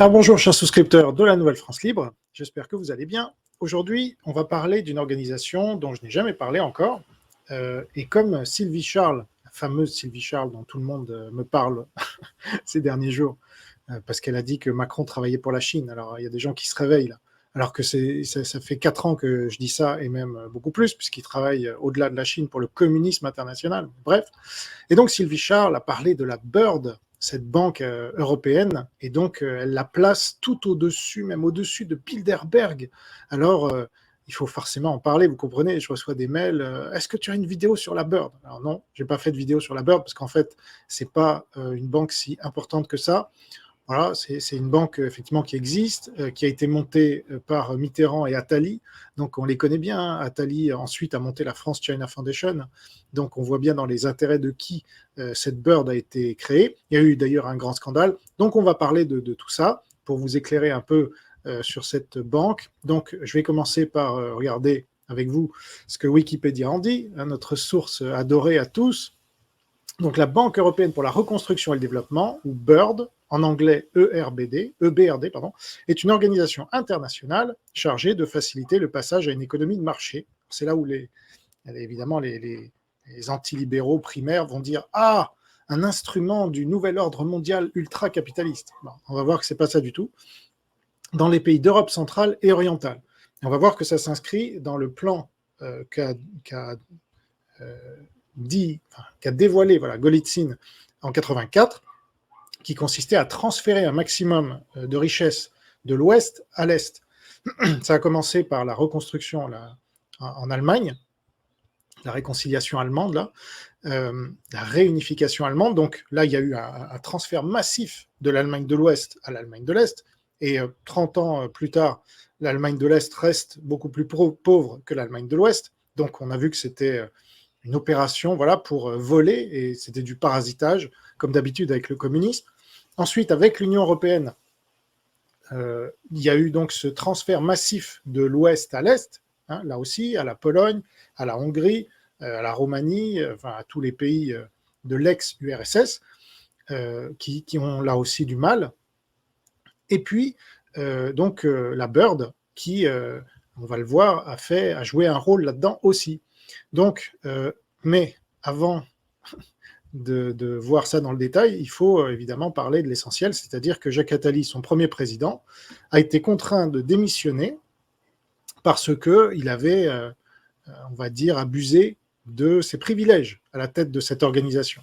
Alors bonjour chers souscripteurs de la Nouvelle France Libre, j'espère que vous allez bien. Aujourd'hui, on va parler d'une organisation dont je n'ai jamais parlé encore, et comme Sylvie Charles, la fameuse Sylvie Charles dont tout le monde me parle ces derniers jours, parce qu'elle a dit que Macron travaillait pour la Chine. Alors il y a des gens qui se réveillent là, alors que ça fait 4 ans que je dis ça, et même beaucoup plus, puisqu'il travaille au-delà de la Chine pour le communisme international. Bref, et donc Sylvie Charles a parlé de la BERD, cette banque européenne, et donc elle la place tout au-dessus, même au-dessus de Bilderberg. Alors, il faut forcément en parler, vous comprenez, je reçois des mails, est-ce que tu as une vidéo sur la BERD? Alors non, j'ai pas fait de vidéo sur la BERD, parce qu'en fait, c'est pas une banque si importante que ça. Voilà, c'est une banque effectivement qui existe, qui a été montée par Mitterrand et Attali. Donc on les connaît bien. Hein. Attali ensuite a monté la France China Foundation. Donc on voit bien dans les intérêts de qui cette BERD a été créée. Il y a eu d'ailleurs un grand scandale. Donc on va parler de tout ça pour vous éclairer un peu sur cette banque. Donc je vais commencer par regarder avec vous ce que Wikipédia en dit, hein, notre source adorée à tous. Donc la Banque européenne pour la reconstruction et le développement, ou BERD, en anglais EBRD, est une organisation internationale chargée de faciliter le passage à une économie de marché. C'est là où évidemment les antilibéraux primaires vont dire « Ah, un instrument du nouvel ordre mondial ultra-capitaliste ». Bon, on va voir que ce n'est pas ça du tout. Dans les pays d'Europe centrale et orientale. Et on va voir que ça s'inscrit dans le plan qu'a dévoilé Golitsyn en 84, qui consistait à transférer un maximum de richesses de l'Ouest à l'Est. Ça a commencé par la reconstruction en Allemagne, la réconciliation allemande, la réunification allemande. Donc là, il y a eu un transfert massif de l'Allemagne de l'Ouest à l'Allemagne de l'Est. Et 30 ans plus tard, l'Allemagne de l'Est reste beaucoup plus pauvre que l'Allemagne de l'Ouest. Donc on a vu que c'était une opération pour voler, et c'était du parasitage, comme d'habitude avec le communisme. Ensuite, avec l'Union européenne, il y a eu donc ce transfert massif de l'Ouest à l'Est, hein, là aussi, à la Pologne, à la Hongrie, à la Roumanie, à tous les pays de l'ex-URSS, qui ont là aussi du mal. Et puis, la BERD, qui, on va le voir, a joué un rôle là-dedans aussi. Donc, mais avant de voir ça dans le détail, il faut évidemment parler de l'essentiel, c'est-à-dire que Jacques Attali, son premier président, a été contraint de démissionner parce qu'il avait, on va dire, abusé de ses privilèges à la tête de cette organisation.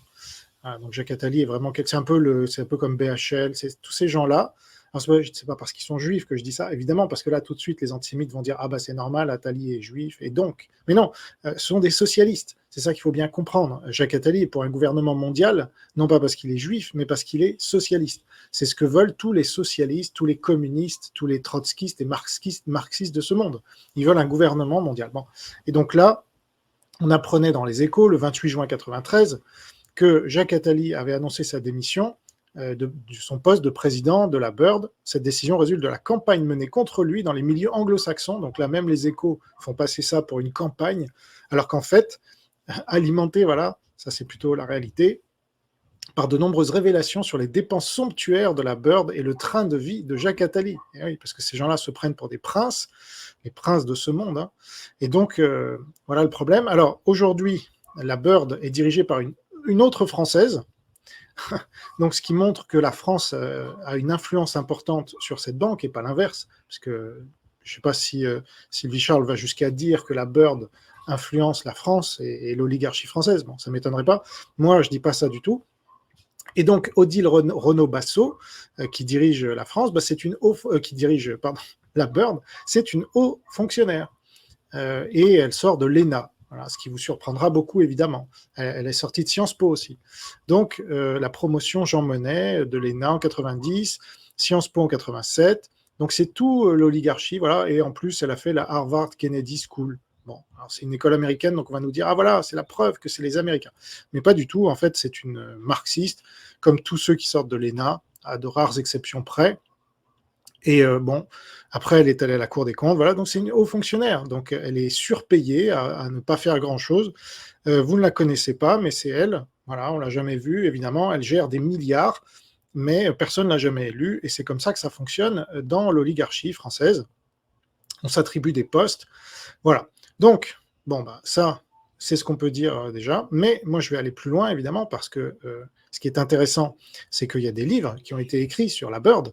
Donc Jacques Attali est vraiment, c'est un peu comme BHL, c'est tous ces gens-là. Alors, c'est pas parce qu'ils sont juifs que je dis ça, évidemment, parce que là, tout de suite, les antisémites vont dire « Ah bah c'est normal, Attali est juif, et donc… » Mais non, ce sont des socialistes, c'est ça qu'il faut bien comprendre. Jacques Attali est pour un gouvernement mondial, non pas parce qu'il est juif, mais parce qu'il est socialiste. C'est ce que veulent tous les socialistes, tous les communistes, tous les trotskistes et marxistes de ce monde. Ils veulent un gouvernement mondial. Bon. Et donc là, on apprenait dans les Échos, le 28 juin 1993, que Jacques Attali avait annoncé sa démission de son poste de président de la BERD. Cette décision résulte de la campagne menée contre lui dans les milieux anglo-saxons. Donc là, même les Échos font passer ça pour une campagne, alors qu'en fait, alimenté, ça c'est plutôt la réalité, par de nombreuses révélations sur les dépenses somptuaires de la BERD et le train de vie de Jacques Attali. Et oui, parce que ces gens-là se prennent pour des princes, les princes de ce monde. Hein. Et donc, voilà le problème. Alors, aujourd'hui, la BERD est dirigée par une autre Française, donc, ce qui montre que la France a une influence importante sur cette banque et pas l'inverse, parce que je ne sais pas si Sylvie Charles va jusqu'à dire que la BERD influence la France et l'oligarchie française. Bon, ça ne m'étonnerait pas. Moi, je ne dis pas ça du tout. Et donc, Odile Renaud-Bassot, qui dirige la France, la BERD, c'est une haut fonctionnaire. Et elle sort de l'ENA. Voilà, ce qui vous surprendra beaucoup, évidemment. Elle est sortie de Sciences Po aussi. Donc, la promotion Jean Monnet de l'ENA en 90, Sciences Po en 87. Donc, c'est tout l'oligarchie, voilà. Et en plus, elle a fait la Harvard Kennedy School. Bon, alors c'est une école américaine, donc on va nous dire, ah voilà, c'est la preuve que c'est les Américains. Mais pas du tout, en fait, c'est une marxiste, comme tous ceux qui sortent de l'ENA, à de rares exceptions près. Et après, elle est allée à la Cour des comptes, voilà, donc c'est une haut fonctionnaire, donc elle est surpayée à ne pas faire grand-chose. Vous ne la connaissez pas, mais c'est elle, voilà, on l'a jamais vue, évidemment, elle gère des milliards, mais personne ne l'a jamais élu, et c'est comme ça que ça fonctionne dans l'oligarchie française. On s'attribue des postes, voilà. Donc, bon, bah, ça, c'est ce qu'on peut dire déjà, mais moi je vais aller plus loin, évidemment, parce que ce qui est intéressant, c'est qu'il y a des livres qui ont été écrits sur la Bird,